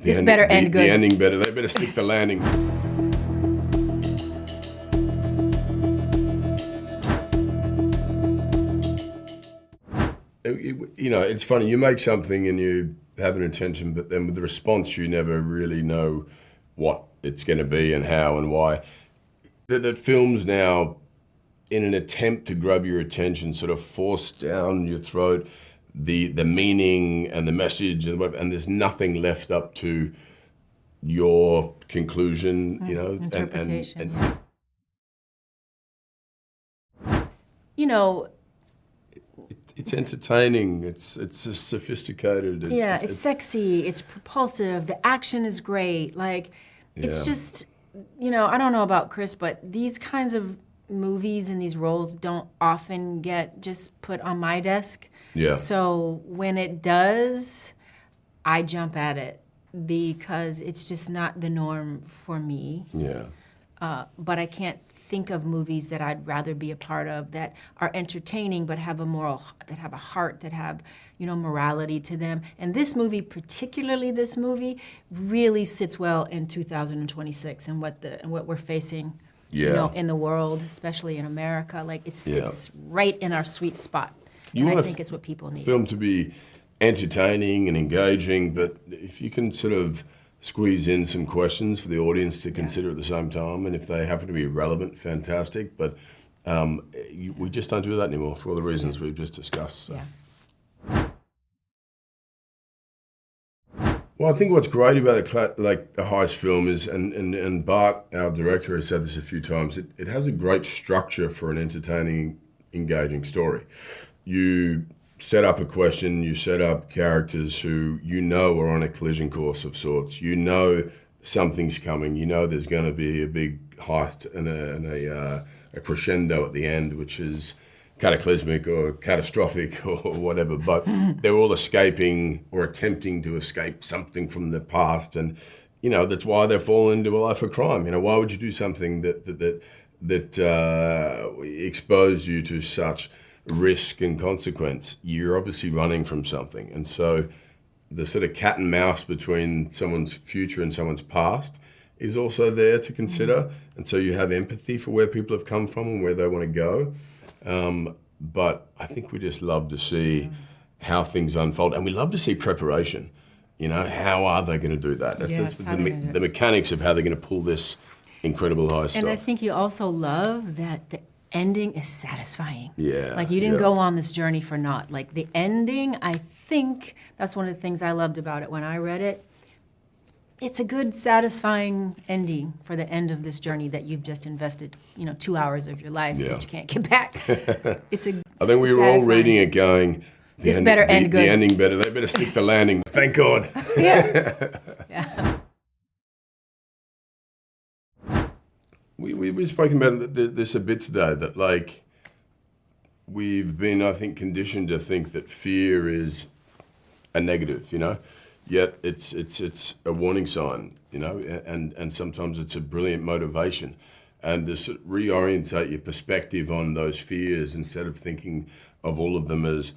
This better end good. The ending better. They better stick the landing. You know, it's funny. You make something and you have an intention, but then with the response, you never really know what it's going to be and how and why. That films now, in an attempt to grab your attention, sort of force down your throat the meaning and the message and whatever, and there's nothing left up to your conclusion, you know, interpretation. and You know, it's entertaining. It's just sophisticated. it's sexy. It's propulsive. The action is great. Like, it's just, you know, I don't know about Chris, but these kinds of movies and these roles don't often get just put on my desk. Yeah. So when it does, I jump at it because it's just not the norm for me. Yeah. But I can't think of movies that I'd rather be a part of that are entertaining but have a moral, that have a heart, that have, you know, morality to them. And this movie, particularly this movie, really sits well in 2026 and what we're facing, you know, in the world, especially in America. Like, it sits right in our sweet spot. And I think it's what people need. Film to be entertaining and engaging, but if you can sort of squeeze in some questions for the audience to consider at the same time, and if they happen to be relevant, fantastic. But we just don't do that anymore for all the reasons we've just discussed. So. Yeah. Well, I think what's great about the heist film is, and Bart, our director, has said this a few times, it has a great structure for an entertaining, engaging story. You set up a question, you set up characters who you know are on a collision course of sorts. You know something's coming. You know there's going to be a big heist and a crescendo at the end, which is cataclysmic or catastrophic or whatever. But they're all escaping or attempting to escape something from the past, and you know that's why they fall into a life of crime. You know, why would you do something that expose you to such risk and consequence? You're obviously running from something. And so the sort of cat and mouse between someone's future and someone's past is also there to consider. And so you have empathy for where people have come from and where they want to go. But I think we just love to see how things unfold, and we love to see preparation. You know, how are they going to do that? That's the mechanics of how they're going to pull this incredible heist And off. I think you also love that the ending is satisfying. Yeah. Like, you didn't go on this journey for naught. Like, the ending, I think that's one of the things I loved about it when I read it. It's a good, satisfying ending for the end of this journey that you've just invested, you know, 2 hours of your life that you can't get back. I think we were all reading it going, this better end good. The ending better. They better stick the landing. Thank God. Yeah. We've spoken about this a bit today, that like we've been, I think, conditioned to think that fear is a negative, you know, yet it's a warning sign, you know, and sometimes it's a brilliant motivation. And to sort of reorientate your perspective on those fears, instead of thinking of all of them as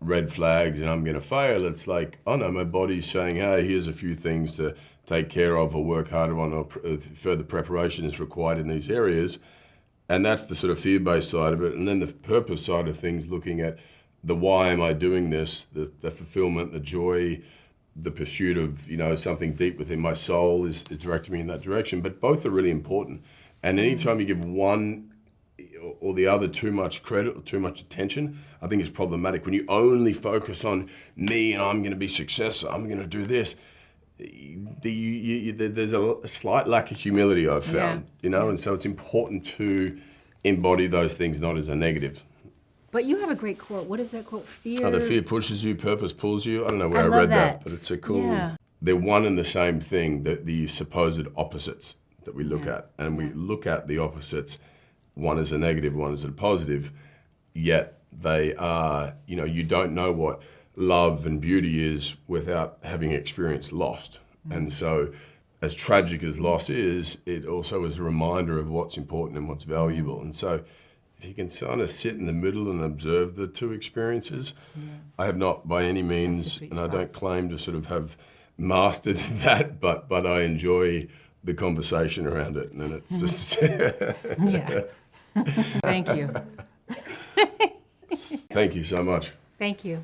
red flags and I'm going to fail, it's like, oh no, my body's saying, hey, here's a few things to take care of or work harder on, or further preparation is required in these areas. And that's the sort of fear-based side of it. And then the purpose side of things, looking at the why am I doing this, the fulfillment, the joy, the pursuit of, you know, something deep within my soul is directing me in that direction. But both are really important. And anytime you give one or the other too much credit or too much attention, I think it's problematic. When you only focus on me and I'm going to be successful, I'm going to do this, there's a slight lack of humility, I've found, you know, and so it's important to embody those things not as a negative. But you have a great quote. What is that quote? Fear. Oh, the fear pushes you, purpose pulls you. I don't know where I read that, but it's a cool. They're one and the same thing. The supposed opposites that we look at, and we look at the opposites. One is a negative, one is a positive. Yet they are, you know, you don't know what love and beauty is without having experienced loss. And so, as tragic as loss is, it also is a reminder of what's important and what's valuable. And so, if you can kind of sit in the middle and observe the two experiences, I have not by any means, and I don't claim to sort of have mastered that, but I enjoy the conversation around it, and it's just Yeah. Thank you. thank you so much. Thank you.